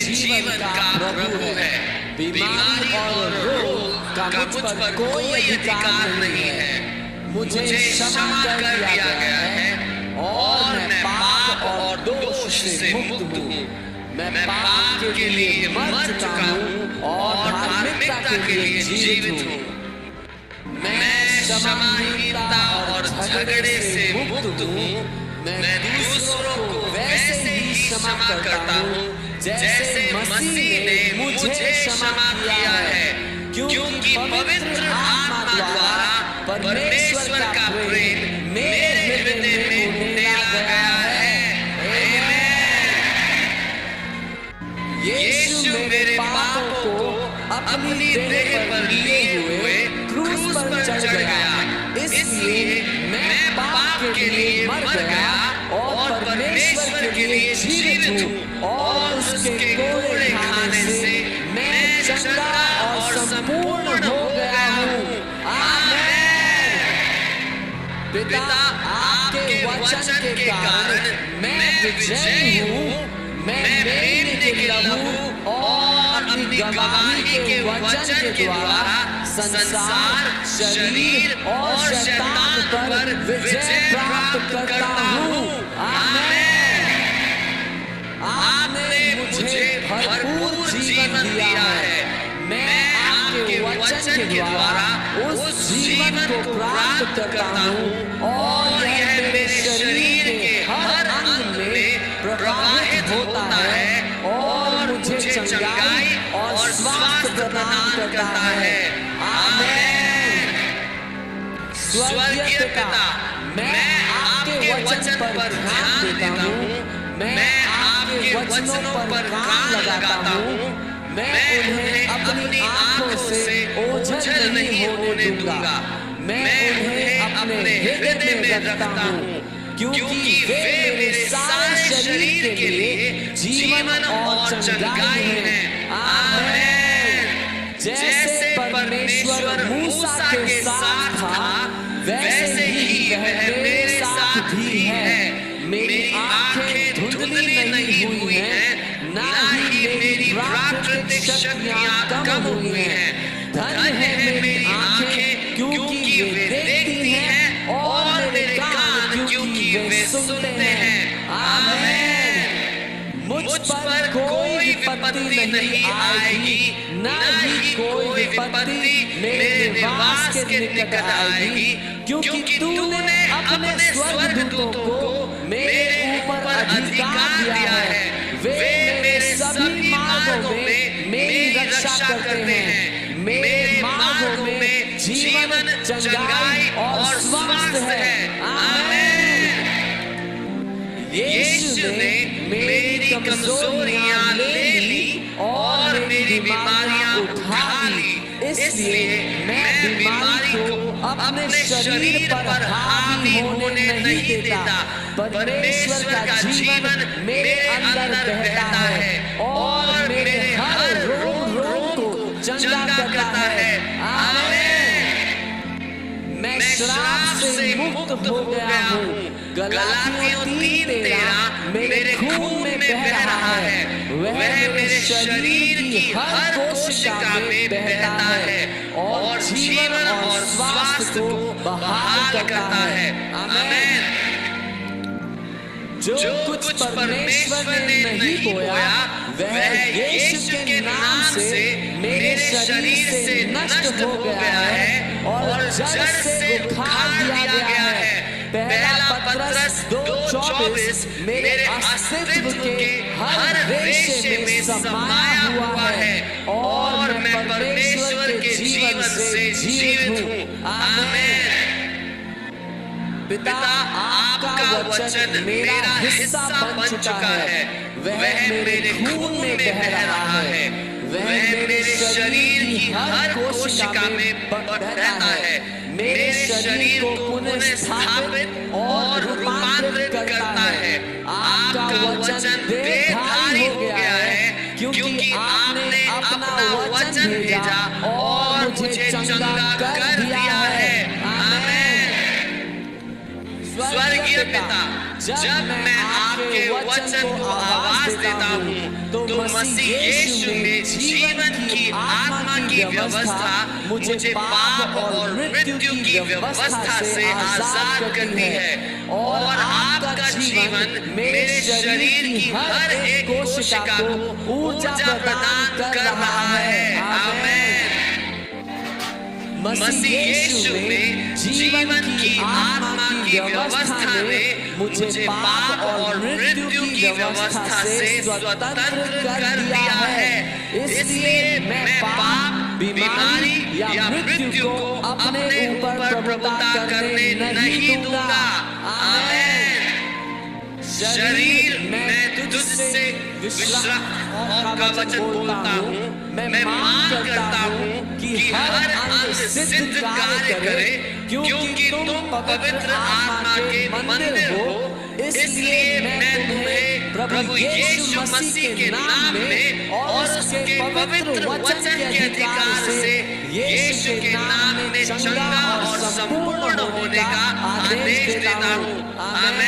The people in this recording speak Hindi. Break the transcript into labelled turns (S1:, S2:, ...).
S1: जीवन का प्रभु है। बीमारी और रोग का मुझ पर कोई अधिकार नहीं है। मुझे क्षमा कर दिया गया है और मैं पाप और दोष से मुक्त हूँ। मैं पाप के लिए मर चुका हूँ और धार्मिकता के लिए जीवित हूँ। मैं क्षमाहीनता और झगड़े से मुक्त हूँ। मैं दूसरों को वैसे ही क्षमा करता हूँ जैसे मसीह ने मुझे क्षमा किया है, क्योंकि पवित्र आत्मा द्वारा परमेश्वर का प्रेम मेरे हृदय में उंडेला गया है। यीशु मेरे पापों को अपनी देह पर लिए हुए क्रूस पर चढ़ गया, इसलिए मैं पाप के लिए मर गया और परमेश्वर के लिए जीवित हूँ। और उसके कोड़े खाने से मैं चंगा और संपूर्ण हो गया हूँ। आमीन। पिता, आपके वचन के कारण मैं विजयी हूँ। मैं मेरे के लहू और अपनी गवाही के वचन के द्वारा संसार, शरीर और शैतान पर विजय प्राप्त करता हूँ। आमीन। आपने मुझे भरपूर जीवन दिया है। मैं आपके वचन के द्वारा उस जीवन को प्राप्त करता हूँ और यह मेरे शरीर के हर अंग में प्रवाहित होता है और मुझे चंगाई और स्वास्थ्य प्रदान करता है। आमीन। स्वर्गीय पिता, मैं आपके वचन पर ध्यान देता हूँ। मैं आपके वचनों पर काम लगाता हूँ। मैं उन्हें अपनी आंखों से ओझल नहीं होने दूंगा। मैं उन्हें अपने हृदय में रखता हूँ, क्योंकि वे मेरे सारे शरीर के लिए जीवन और चंगाई हैं। आमीन। जैसे परमेश्वर मूसा के साथ था, वैसे ही वह मेरे साथ भी है। मेरी आंखें धुंधली नहीं हुई हैं, ना ही मेरी प्राकृतिक शक्तियां कम हुई हैं। धन्य है मेरी आंखें, क्योंकि वे देखती हैं, और मेरे कान, क्योंकि वे सुनते हैं। आमीन। मुझ पर कोई विपत्ति नहीं आएगी, न ही कोई विपत्ति मेरे निवास के निकट आएगी, क्योंकि तूने अपने स्वर्गदूतों को मेरे ऊपर अधिकार दिया है। वे मेरे सभी मार्गों में मेरी रक्षा करते हैं। मेरे मार्गों में जीवन, चंगाई और स्वास्थ्य है। आमीन। यीशु ने मेरी कमजोरियां ले ली और मेरी बीमारियां उठा ली, इसलिए मैं बीमारी को अपने शरीर पर हावी होने नहीं देता। परमेश्वर का जीवन मेरे अंदर बहता है और मेरे हर रोग को चंगा करता है। आमीन। मैं श्राप से मुक्त हो गया हूँ। गलातियों 3:13 मेरे खून में बह रहा है। वह मेरे शरीर की हर कोशिका में बहता है और जीवन और स्वास्थ्य को बहाल करता है। आमीन। जो कुछ परमेश्वर ने नहीं बोया, वह यीशु के नाम से मेरे शरीर से नष्ट हो गया है और जड़ से उखाड़ दिया गया है। पहला पत्रस 2:24 मेरे अस्तित्व के हर रेशे में समाया हुआ है और मैं परमेश्वर के जीवन से जीवित हूँ। आमीन। पिता, आपका वचन मेरा हिस्सा बन चुका है। वह मेरे खून में बह रहा है। वह मेरे शरीर की हर कोशिका में रहता है। मेरे शरीर को पुनः स्थापित और रूपांतरित करता है। आपका वचन देहधारी हो गया है, क्योंकि आपने अपना वचन भेजा और मुझे चंगा कर दिया है। आमीन। स्वर्गीय पिता, जब मैं आपके वचन को आवाज देता हूँ तो मसीह यीशु में जीवन की आत्मा की व्यवस्था मुझे पाप और मृत्यु की व्यवस्था से आजाद करती है और आपका जीवन मेरे शरीर की हर एक कोशिका को ऊर्जा प्रदान कर रहा है। आमीन। मसीह यीशु में जीवन की आत्मा की व्यवस्था ने मुझे पाप और मृत्यु की व्यवस्था से स्वतंत्र कर दिया है। इसलिए मैं पाप, बीमारी या मृत्यु को अपने ऊपर प्रभुता करने नहीं दूंगा। आमीन। शरीर मैं तुझसे विश्राम और का वचन बोलता हूँ। मैं मान करता हूँ कि हर अंग सिद्ध कार्य करे, क्योंकि तुम पवित्र आत्मा के मंदिर हो। इसलिए मैं तुम्हें प्रभु यीशु मसीह के नाम में और उसके पवित्र वचन के अधिकार से यीशु के नाम में चंगा और संपूर्ण होने का आदेश देता हूँ। आमीन।